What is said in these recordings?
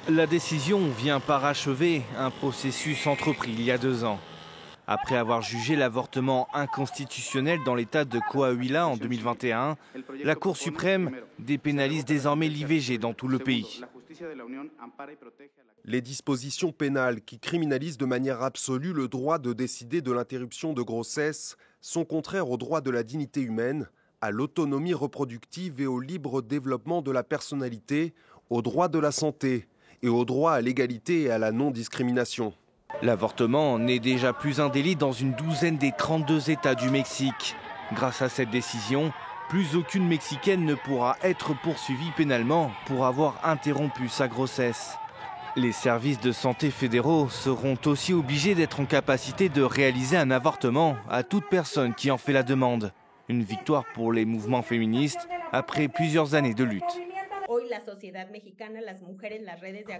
La décision vient parachever un processus entrepris il y a 2 ans. Après avoir jugé l'avortement inconstitutionnel dans l'état de Coahuila en 2021, la Cour suprême dépénalise désormais l'IVG dans tout le pays. Les dispositions pénales qui criminalisent de manière absolue le droit de décider de l'interruption de grossesse sont contraires au droit de la dignité humaine, à l'autonomie reproductive et au libre développement de la personnalité, au droit de la santé et au droit à l'égalité et à la non-discrimination. L'avortement n'est déjà plus un délit dans une douzaine des 32 États du Mexique. Grâce à cette décision, plus aucune Mexicaine ne pourra être poursuivie pénalement pour avoir interrompu sa grossesse. Les services de santé fédéraux seront aussi obligés d'être en capacité de réaliser un avortement à toute personne qui en fait la demande. Une victoire pour les mouvements féministes après plusieurs années de lutte.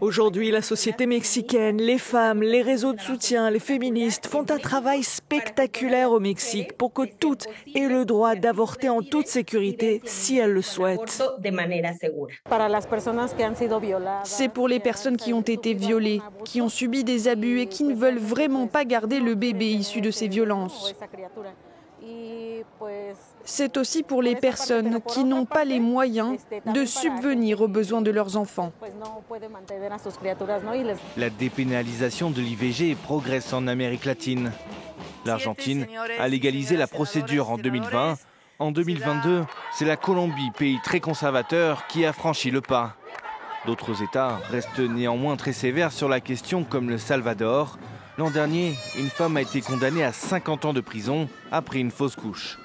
Aujourd'hui, la société mexicaine, les femmes, les réseaux de soutien, les féministes font un travail spectaculaire au Mexique pour que toutes aient le droit d'avorter en toute sécurité si elles le souhaitent. C'est pour les personnes qui ont été violées, qui ont subi des abus et qui ne veulent vraiment pas garder le bébé issu de ces violences. C'est aussi pour les personnes qui n'ont pas les moyens de subvenir aux besoins de leurs enfants. La dépénalisation de l'IVG progresse en Amérique latine. L'Argentine a légalisé la procédure en 2020. En 2022, c'est la Colombie, pays très conservateur, qui a franchi le pas. D'autres États restent néanmoins très sévères sur la question, comme le Salvador. L'an dernier, une femme a été condamnée à 50 ans de prison après une fausse couche.